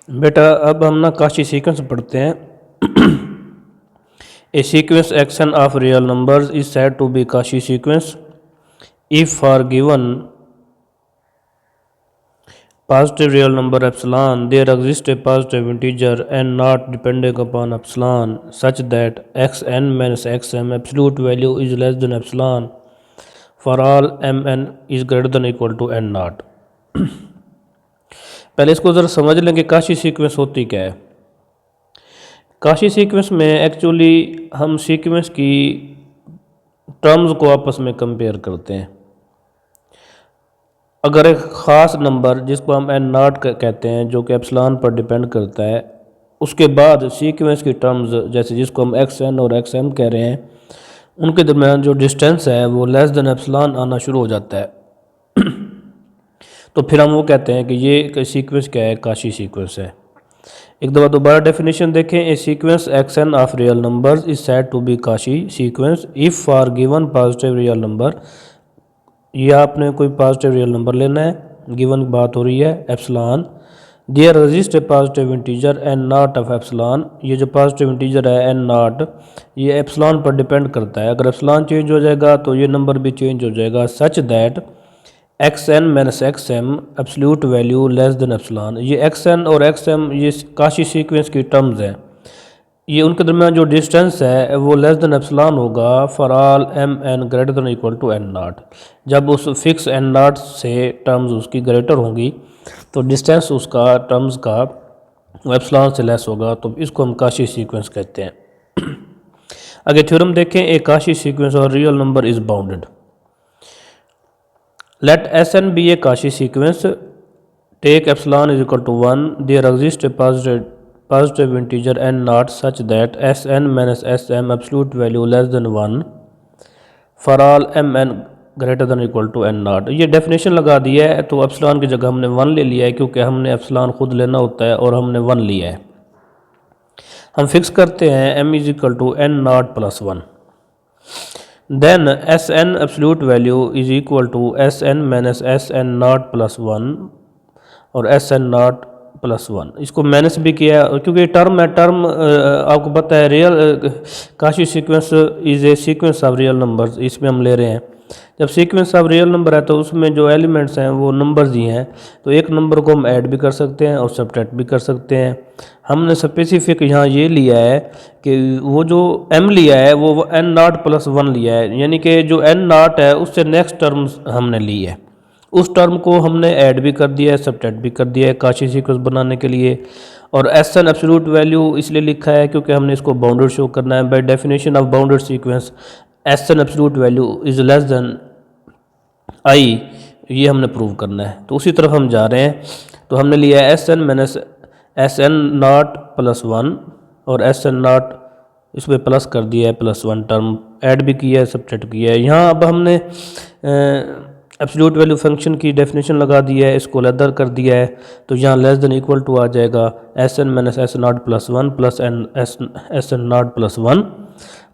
बेटा अब हम ना काशी सीक्वेंस पढ़ते हैं। A sequence X N of real numbers is said to be Cauchy sequence if for given positive real number epsilon there exists a positive integer n not depending upon epsilon such that xn minus xm absolute value is less than epsilon for all mn is greater than equal to n not। पहले इसको ज़रा समझ लें कि Kashi sequence होती क्या है। Kashi sequence में एक्चुअली हम सीक्वेंस की टर्म्स को आपस में कंपेयर करते हैं। अगर एक ख़ास नंबर जिसको हम एन नॉट कहते हैं जो कि एप्सिलॉन पर डिपेंड करता है, उसके बाद सीक्वेंस की टर्म्स जैसे जिसको हम एक्स एन और एक्स एम कह रहे हैं, उनके दरमियान जो डिस्टेंस है वो लेस देन एप्सिलॉन आना शुरू हो जाता है। तो फिर हम वो कहते हैं कि ये सीक्वेंस क्या है, काशी सीक्वेंस है। एक दफ़ा दोबारा डेफिनेशन देखें। A sequence X N of real numbers is said to be Cauchy sequence if for given positive real number. ये आपने कोई पॉजिटिव रियल नंबर लेना है, गिवन बात हो रही है epsilon, there exist a positive integer N naught of epsilon. ये जो पॉजिटिव इंटीजर है एन नॉट, ये एप्सिलॉन पर डिपेंड करता है। अगर एप्सिलॉन चेंज हो जाएगा तो ये नंबर भी चेंज हो जाएगा, such that x n minus x m absolute value less than epsilon. ये एक्स एन और एक्स एम ये काशी सीक्वेंस की टर्म्स हैं। ये उनके दरमियान जो डिस्टेंस है वो लेस देन एप्सिलॉन होगा for all m n greater than equal to n naught. जब उस फिक्स एन नॉट से टर्म्स उसकी ग्रेटर होंगी तो डिस्टेंस उसका टर्म्स का एप्सिलॉन से लेस होगा, तो इसको हम काशी सीक्वेंस कहते हैं। आगे थ्योरम देखें। ए काशी सीक्वेंस और real number is bounded. Let s n be a Cauchy sequence take epsilon is equal to 1 there exist a positive integer n naught such that Sn minus Sm absolute value less than 1 for all Mn greater than equal to n naught। ये definition लगा दिया है, तो epsilon की जगह हमने 1 ले लिया है क्योंकि हमने एप्सिलॉन खुद लेना होता है और हमने 1 लिया है। हम फिक्स करते हैं m is equal to n naught plus 1, then Sn absolute value is equal to Sn minus Sn naught plus 1 और Sn नॉट प्लस 1। इसको माइनस भी किया क्योंकि टर्म है, टर्म आपको पता है real Kashi sequence is a sequence of real numbers, इसमें हम ले रहे हैं। जब सीक्वेंस ऑफ रियल नंबर है तो उसमें जो एलिमेंट्स हैं वो नंबर्स ही हैं, तो एक नंबर को हम ऐड भी कर सकते हैं और सब्ट्रैक्ट भी कर सकते हैं। हमने स्पेसिफिक यहाँ ये लिया है कि वो जो m लिया है वो n नॉट प्लस 1 लिया है, यानी कि जो n नॉट है उससे नेक्स्ट टर्म हमने ली है, उस टर्म को हमने ऐड भी कर दिया है, सब्ट्रैक्ट भी कर दिया है काशी सीक्वेंस बनाने के लिए। और एस एन एब्सोल्यूट वैल्यू इसलिए लिखा है क्योंकि हमने इसको बाउंडेड शो करना है। By definition of bounded sequence s n absolute value is less than I, ये हमने प्रूव करना है। तो उसी तरफ हम जा रहे हैं। तो हमने लिया है s n minus s n naught plus 1 और एस एन नॉट इसमें प्लस कर दिया है, प्लस 1 टर्म ऐड भी किया है, सब्ट्रैक्ट किया है। यहाँ अब हमने एब्सोल्यूट वैल्यू फंक्शन की डेफिनेशन लगा दी है, इसको लेदर कर दिया है, तो यहाँ लेस देन इक्वल टू आ जाएगा s n minus s naught plus 1 plus s n naught plus 1।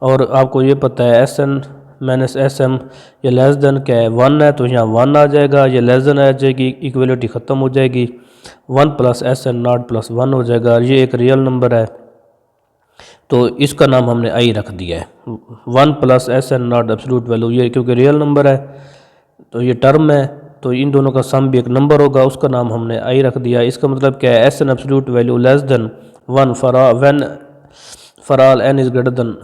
और आपको ये पता है s n minus s m ये लेस देन क्या है 1 है, तो यहाँ 1 आ जाएगा, ये लेस देन आ जाएगी, इक्वलिटी ख़त्म हो जाएगी, 1 plus s n naught plus 1 हो जाएगा। ये एक रियल नंबर है तो इसका नाम हमने आई रख दिया है। 1 plus s n naught absolute value, ये क्योंकि रियल नंबर है तो ये टर्म है, तो इन दोनों का सम भी एक नंबर होगा, उसका नाम हमने आई रख दिया। इसका मतलब क्या है, s n absolute value less than 1 for all n is greater than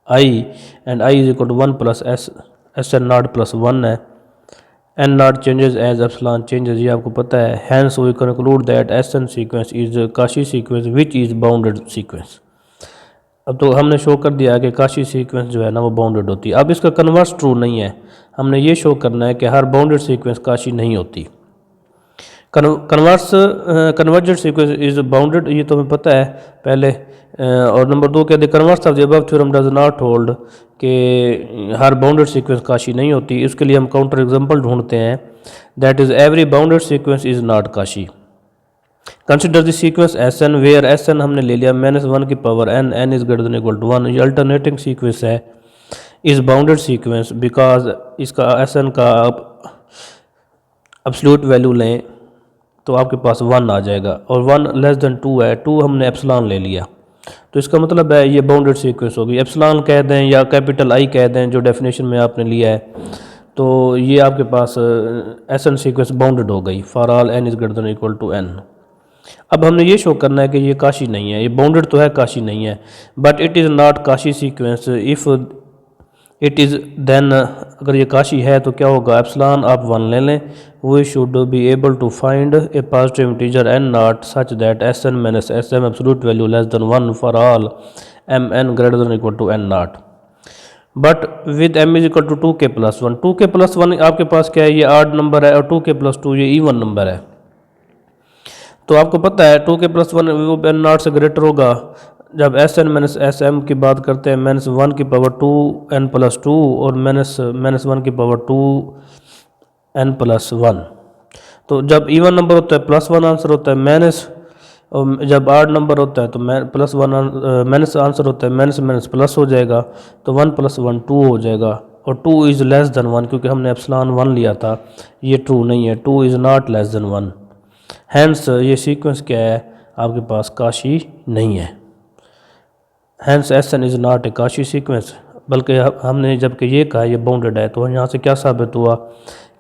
I and I is equal to 1 plus s n naught plus 1 है। N naught changes as epsilon changes, ये आपको पता है। Hence we conclude that s n sequence is Cauchy sequence which is bounded sequence. अब तो हमने show कर दिया कि काशी सीक्वेंस जो है ना वो बाउंडेड होती है। अब इसका कन्वर्स ट्रू नहीं है, हमने ये शो करना है कि हर बाउंडेड सीक्वेंस काशी नहीं होती। कन्वर्जेंट सीक्वेंस इज बाउंडेड, ये तो हमें पता है पहले। और नंबर 2 कहते converse of the above theorem does not hold, कि हर बाउंडेड सीक्वेंस काशी नहीं होती। इसके लिए हम काउंटर एग्जांपल ढूंढते हैं, that is every bounded sequence is not Cauchy. Consider the sequence s n where s n हमने ले लिया -1 की power n, n is greater than equal to 1। ये अल्टरनेटिंग सीक्वेंस है, इज बाउंडेड सीक्वेंस बिकॉज इसका s n का आप absolute value लें तो आपके पास 1 आ जाएगा, और 1 लेस देन 2 है, 2 हमने एप्सिलॉन ले लिया, तो इसका मतलब है ये बाउंडेड सीक्वेंस होगी। एप्सिलॉन कह दें या कैपिटल आई कह दें जो डेफिनेशन में आपने लिया है, तो ये आपके पास एस एन सीक्वेंस बाउंडेड हो गई for all n is greater than equal to n. अब हमने ये शो करना है कि ये काशी नहीं है, ये बाउंडेड तो है, काशी नहीं है, but it is not Cauchy sequence if it is then, अगर ये काशी है तो क्या होगा, एप्सिलॉन आप 1 ले लें, we should be able to find a positive integer N naught such that s n minus s m absolute value less than 1 for all m n greater than equal to n naught. But with m is equal to 2k+1, 2k+1 आपके पास क्या है, ये आड number है, और 2k+2 ये even number है। तो आपको पता है 2k+1 वो एन नॉट से ग्रेटर होगा जब s n minus s m की बात करते हैं, -1 की पावर 2 n+2 और -1 की पावर 2 n+1। तो जब इवन नंबर होता है +1 आंसर होता है, माइनस, और जब आड नंबर होता है तो +1 माइनस आंसर होता है, माइनस माइनस प्लस हो जाएगा, तो 1 + 1 2 हो जाएगा, और 2 इज़ लेस देन 1 क्योंकि हमने एप्सिलॉन 1 लिया था, ये ट्रू नहीं है, 2 is not less than 1। Hence ये सीक्वेंस क्या है, आपके पास काशी नहीं है। Hence s n is not a Cauchy sequence, बल्कि हमने जबकि ये कहा ये बाउंडेड है, तो यहाँ से क्या साबित हुआ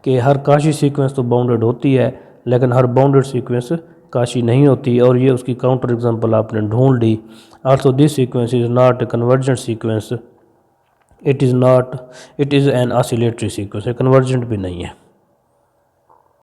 कि हर काशी सीक्वेंस तो बाउंडेड होती है, लेकिन हर बाउंडेड सीक्वेंस काशी नहीं होती, और ये उसकी काउंटर एग्जांपल आपने ढूंढ ली। Also this sequence is not a convergent sequence, it is an oscillatory sequence, convergent भी नहीं है।